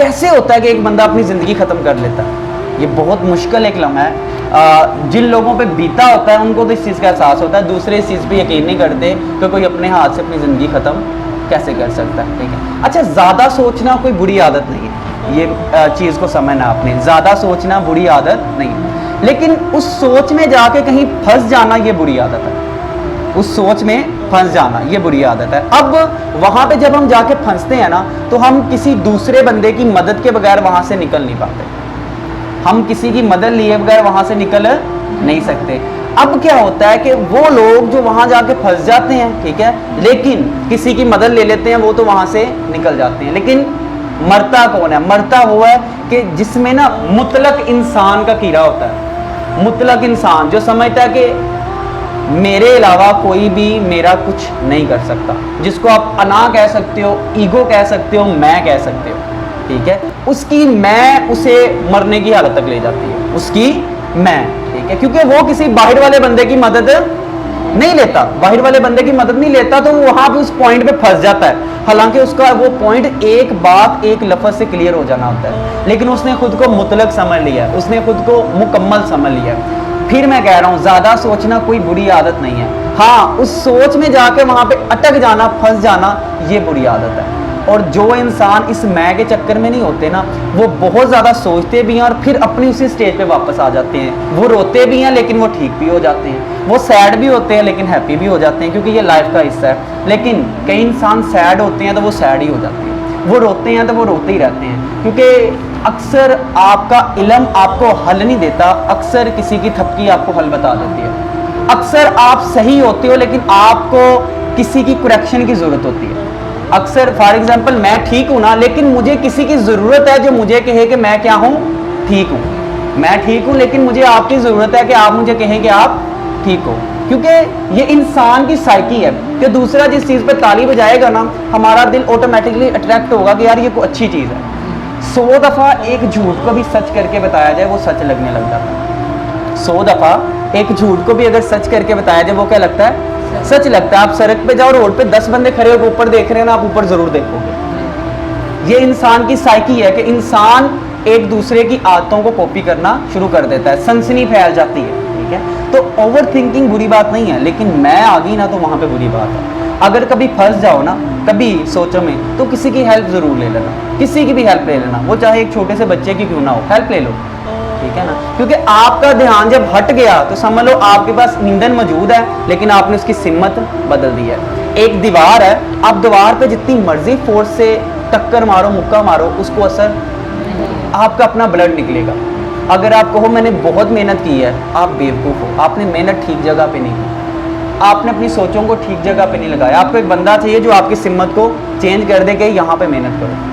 कैसे होता है कि एक बंदा अपनी ज़िंदगी ख़त्म कर लेता है? ये बहुत मुश्किल एक लम्हा है। जिन लोगों पे बीता होता है उनको तो इस चीज़ का एहसास होता है, दूसरे इस चीज़ पे यकीन नहीं करते कि कोई अपने हाथ से अपनी ज़िंदगी ख़त्म कैसे कर सकता है। ठीक है, अच्छा, ज़्यादा सोचना कोई बुरी आदत नहीं है, ये चीज़ को समझना आपने। ज़्यादा सोचना बुरी आदत नहीं है, लेकिन उस सोच में जाके कहीं फंस जाना ये बुरी आदत है। उस सोच में फंस जाना ये बुरी आदत है। अब वहाँ पे जब हम जाके फंसते हैं ना, तो हम किसी दूसरे बंदे की मदद के बगैर वहाँ से निकल नहीं पाते। हम किसी की मदद लिए बगैर वहाँ से निकल नहीं सकते। अब क्या होता है कि वो लोग जो वहाँ जाके फंस जाते हैं, ठीक है, लेकिन किसी की मदद ले लेते हैं, वो तो वहाँ से निकल जाते हैं। लेकिन मरता कौन है? मरता वो है कि जिसमें ना मुतलक इंसान का कीड़ा होता है। मुतलक इंसान जो समझता है कि मेरे अलावा कोई भी मेरा कुछ नहीं कर सकता, जिसको आप अना कह सकते हो, ईगो कह सकते हो, मैं कह सकते हो, ठीक है, उसकी मैं उसे मरने की हालत तक ले जाती है, उसकी मैं, ठीक है, क्योंकि वो किसी बाहर वाले बंदे की मदद नहीं लेता, बाहर वाले बंदे की मदद नहीं लेता, तो वो वहां पे उस पॉइंट पे फंस जाता है। हालांकि उसका वो पॉइंट एक बात एक लफ्ज से क्लियर हो जाना होता है, लेकिन उसने खुद को मुतलक समझ लिया, उसने खुद को मुकम्मल समझ लिया। फिर मैं कह रहा हूँ, ज़्यादा सोचना कोई बुरी आदत नहीं है। हाँ, उस सोच में जाके वहाँ पे अटक जाना, फंस जाना, ये बुरी आदत है। और जो इंसान इस मैं के चक्कर में नहीं होते ना, वो बहुत ज़्यादा सोचते भी हैं और फिर अपनी उसी स्टेज पे वापस आ जाते हैं। वो रोते भी हैं लेकिन वो ठीक भी हो जाते हैं, वो सैड भी होते हैं लेकिन हैप्पी भी हो जाते हैं, क्योंकि ये लाइफ का हिस्सा है। लेकिन कई इंसान सैड होते हैं तो वो सैड ही हो जाते हैं, वो रोते हैं तो वो रोते ही रहते हैं, क्योंकि अक्सर आपका इल्म आपको हल नहीं देता, अक्सर किसी की थपकी आपको हल बता देती है। अक्सर आप सही होते हो लेकिन आपको किसी की करेक्शन की ज़रूरत होती है। अक्सर फॉर एग्जांपल मैं ठीक हूं ना, लेकिन मुझे किसी की ज़रूरत है जो मुझे कहे कि मैं क्या हूं, ठीक हूं। मैं ठीक हूं लेकिन मुझे आपकी ज़रूरत है कि आप मुझे कहें कि आप ठीक हो, क्योंकि ये इंसान की साइकी है कि दूसरा जिस चीज़ पे ताली बजाएगा ना, हमारा दिल ऑटोमेटिकली अट्रैक्ट होगा कि यार ये कोई अच्छी चीज़ है। 100 दफ़ा एक झूठ को भी सच करके बताया जाए वो सच लगने लग जाता है। 100 दफ़ा एक झूठ को भी अगर सच करके बताया जाए वो क्या लगता है, सच लगता है। आप सड़क पे जाओ, रोड पे 10 बंदे खड़े होकर ऊपर देख रहे हैं ना, आप ऊपर जरूर देखोगे। ये इंसान की साइकी है कि इंसान एक दूसरे की आदतों को कॉपी करना शुरू कर देता है, सनसनी फैल जाती है, ठीक है। तो ओवर थिंकिंग बुरी बात नहीं है, लेकिन मैं आ गई ना तो वहां पे बुरी बात है। अगर कभी फंस जाओ ना, कभी सोचो में, तो किसी की हेल्प जरूर ले लेना, किसी की भी हेल्प ले लेना, वो चाहे एक छोटे से बच्चे की क्यों ना हो, हेल्प ले लो, ठीक है ना। क्योंकि आपका ध्यान जब हट गया तो समझ लो आपके पास ईंधन मौजूद है, लेकिन आपने उसकी सिमत बदल दी है। एक दीवार है, आप दीवार पे जितनी मर्जी फोर्स से टक्कर मारो, मुक्का मारो, उसको असर आपका अपना ब्लड निकलेगा। अगर आप कहो मैंने बहुत मेहनत की है, आप बेवकूफ़ हो, आपने मेहनत ठीक जगह पे नहीं की, आपने अपनी सोचों को ठीक जगह पे नहीं लगाया। आपको एक बंदा चाहिए जो आपकी सिमत को चेंज कर दे कि यहाँ पे मेहनत करो।